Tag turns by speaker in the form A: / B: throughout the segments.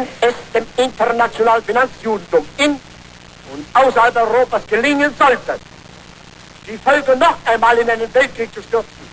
A: wenn es dem internationalen Finanzjudentum in und außerhalb Europas gelingen sollte, die Völker noch einmal in einen Weltkrieg zu stürzen,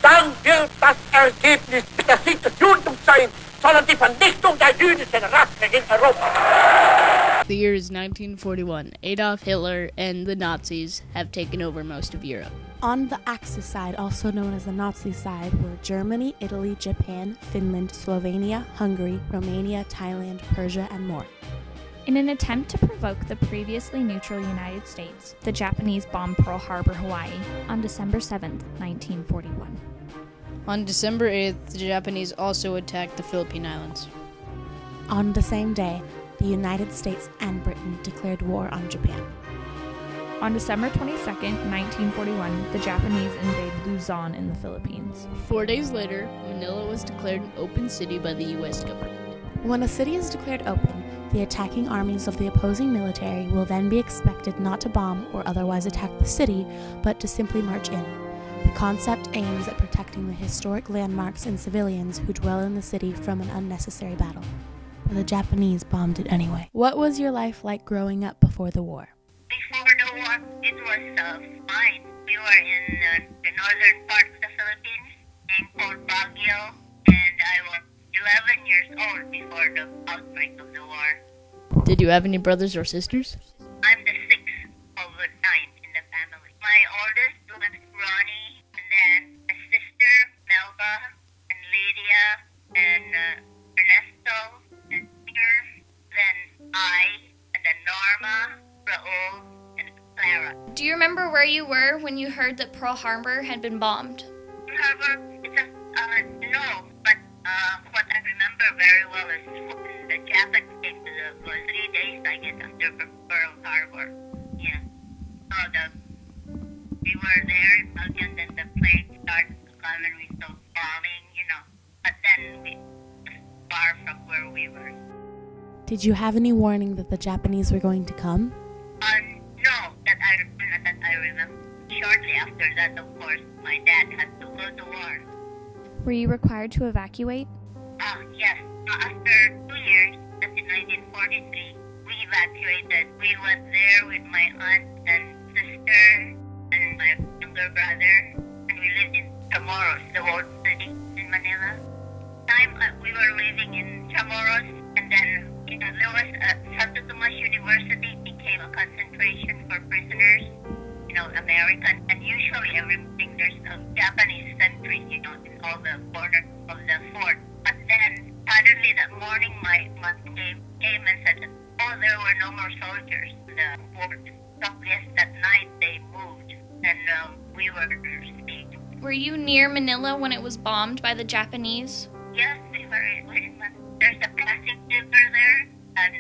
A: dann wird das Ergebnis nicht der Sieg des Judentums sein, sondern die Vernichtung der jüdischen Rasse in Europa.
B: The year is 1941. Adolf Hitler and the Nazis have taken over most of Europe.
C: On the Axis side, also known as the Nazi side, were Germany, Italy, Japan, Finland, Slovenia, Hungary, Romania, Thailand, Persia, and more.
D: In an attempt to provoke the previously neutral United States, the Japanese bombed Pearl Harbor, Hawaii, on December 7, 1941.
B: On December 8th, the Japanese also attacked the Philippine Islands.
C: On the same day, the United States and Britain declared war on Japan.
D: On December 22, 1941, the Japanese invade Luzon in the Philippines.
B: 4 days later, Manila was declared an open city by the U.S. government.
C: When a city is declared open, the attacking armies of the opposing military will then be expected not to bomb or otherwise attack the city, but to simply march in. The concept aims at protecting the historic landmarks and civilians who dwell in the city from an unnecessary battle. But the Japanese bombed it anyway. What was your life like growing up before the war?
E: Before the war, it was fine. We were in the northern part of the Philippines, named called Baguio, and I was 11 years old before the outbreak of the war.
B: Did you have any brothers or sisters?
E: I'm the sixth of the 9 in the family. My oldest was Ronnie, and then a sister, Melba, and Lydia, and Ernesto, and Peter, then I, and then Norma, Raul, and Clara.
F: Do you remember where you were when you heard that Pearl Harbor had been bombed?
E: Harbor, no, but what I remember very well is when the Japanese came to the 3 days, I guess, after Pearl Harbor. Yeah. So we were there, and then the plane started to come and we saw bombing, but then we were far from where we were.
C: Did you have any warning that the Japanese were going to come?
E: No, that I remember. Shortly after that, of course, my dad had to go to war.
D: Were you required to evacuate?
E: Yes. After 2 years, that's in 1943, we evacuated. We went there with my aunt and sister and my younger brother, and we lived in Chamorros, the old city in Manila. We were living in Chamorros, and then there was Santo Tomas University became a concentration for prisoners, American, and usually everything there's a Japanese sentry, in all the corners of the fort. But then suddenly that morning, my mom came and said, there were no more soldiers in the fort. So yes, that night they moved, and we were received.
F: Were you near Manila when it was bombed by the Japanese?
E: Yes, we were in Manila. There's a Pasig River there, and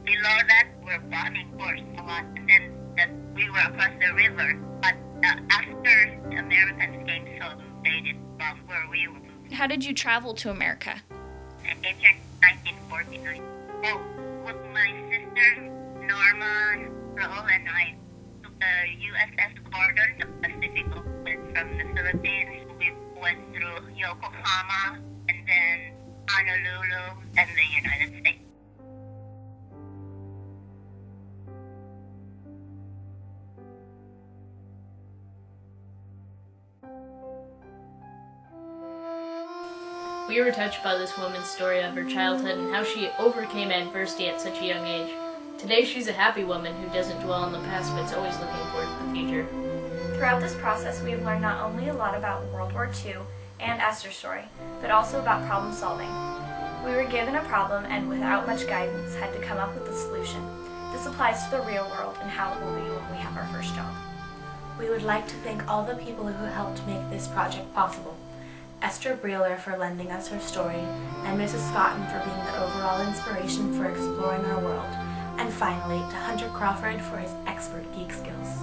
E: below that we're bombing, of course, a lot. And then we were across the river. But after the Americans came, so they didn't bomb where we were.
F: How did you travel to America?
E: I came here in 1949. Oh, with my sister, Norma, Raul, and I took the USS Gordon, the Pacific Ocean from the Philippines. We went through Yokohama, and then Honolulu, and the United States.
B: We were touched by this woman's story of her childhood and how she overcame adversity at such a young age. Today she's a happy woman who doesn't dwell on the past but is always looking forward to the future.
G: Throughout this process, we have learned not only a lot about World War II and Esther's story, but also about problem solving. We were given a problem and without much guidance had to come up with a solution. This applies to the real world and how it will be when we have our first job.
C: We would like to thank all the people who helped make this project possible. Esther Breeler for lending us her story, and Mrs. Scotton for being the overall inspiration for exploring our world, and finally to Hunter Crawford for his expert geek skills.